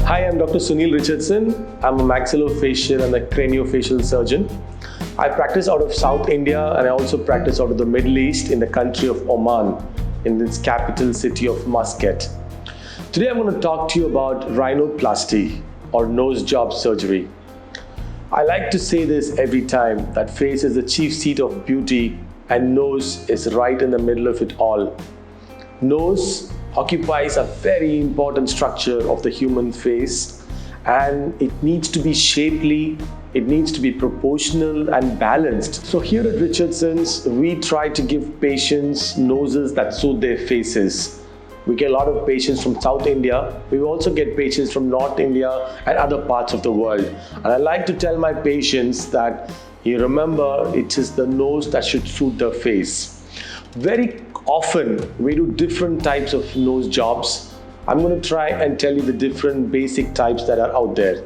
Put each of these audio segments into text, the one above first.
Hi, I'm Dr. Sunil Richardson. I'm a maxillofacial and a craniofacial surgeon. I practice out of South India and I also practice out of the Middle East in the country of Oman, in its capital city of Muscat. Today I'm going to talk to you about rhinoplasty or nose job surgery. I like to say this every time, that face is the chief seat of beauty and nose is right in the middle of it all. Nose occupies a very important structure of the human face, and it needs to be shapely, it needs to be proportional and balanced. So here at Richardson's, we try to give patients noses that suit their faces. We get a lot of patients from South India. We also get patients from North India and other parts of the world. And I like to tell my patients that you remember, it is the nose that should suit the face. Very often we do different types of nose jobs. I'm going to try and tell you the different basic types that are out there.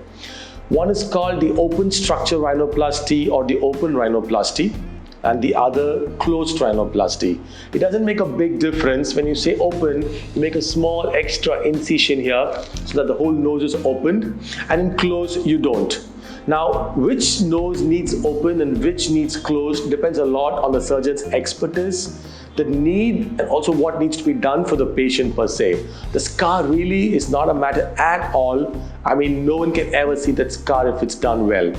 One is called the open structure rhinoplasty or the open rhinoplasty, and the other closed rhinoplasty. It doesn't make a big difference. When you say open, you make a small extra incision here so that the whole nose is opened, and in closed you don't. Now, which nose needs open and which needs closed depends a lot on the surgeon's expertise, the need, and also what needs to be done for the patient per se. The scar really is not a matter at all. I mean, no one can ever see that scar if it's done well.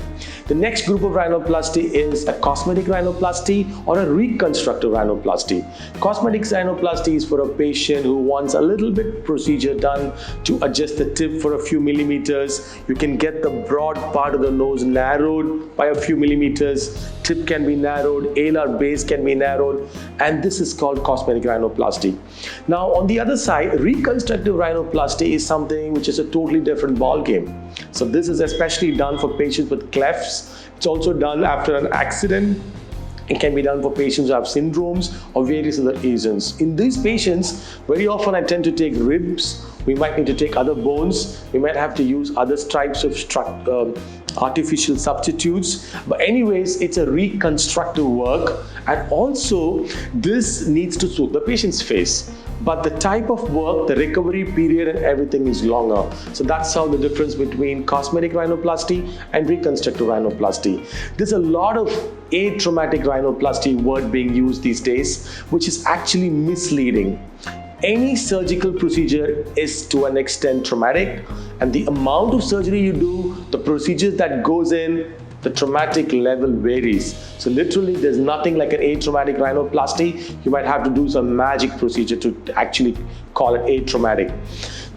The next group of rhinoplasty is a cosmetic rhinoplasty or a reconstructive rhinoplasty. Cosmetic rhinoplasty is for a patient who wants a little bit procedure done to adjust the tip for a few millimeters. You can get the broad part of the nose narrowed by a few millimeters. Tip can be narrowed, alar base can be narrowed, and this is called cosmetic rhinoplasty. Now, on the other side, reconstructive rhinoplasty is something which is a totally different ball game. So this is especially done for patients with clefts. It's also done after an accident. It can be done for patients who have syndromes or various other reasons. In these patients, very often I tend to take ribs. We might need to take other bones. We might have to use other types of artificial substitutes. But anyways, it's a reconstructive work, and also this needs to suit the patient's face. But the type of work, the recovery period and everything is longer. So that's how the difference between cosmetic rhinoplasty and reconstructive rhinoplasty. There's a lot of atraumatic rhinoplasty word being used these days, which is actually misleading. Any surgical procedure is to an extent traumatic, and the amount of surgery you do, the procedures that goes in, the traumatic level varies. So literally there's nothing like an atraumatic rhinoplasty. You might have to do some magic procedure to actually call it atraumatic.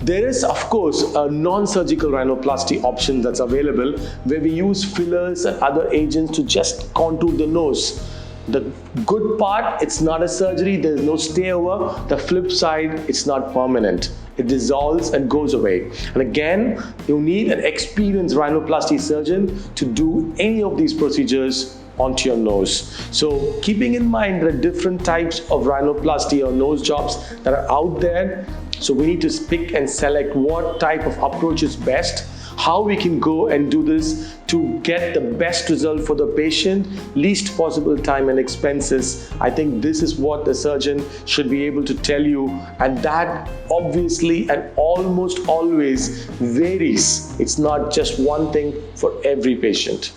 There is, of course, a non-surgical rhinoplasty option that's available where we use fillers and other agents to just contour the nose. The good part, it's not a surgery, there's no stay over. The flip side, it's not permanent. It dissolves and goes away. And again, you need an experienced rhinoplasty surgeon to do any of these procedures onto your nose. So keeping in mind there are different types of rhinoplasty or nose jobs that are out there. So we need to pick and select what type of approach is best, how we can go and do this to get the best result for the patient, least possible time and expenses. I think this is what the surgeon should be able to tell you, and that obviously and almost always varies. It's not just one thing for every patient.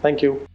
Thank you.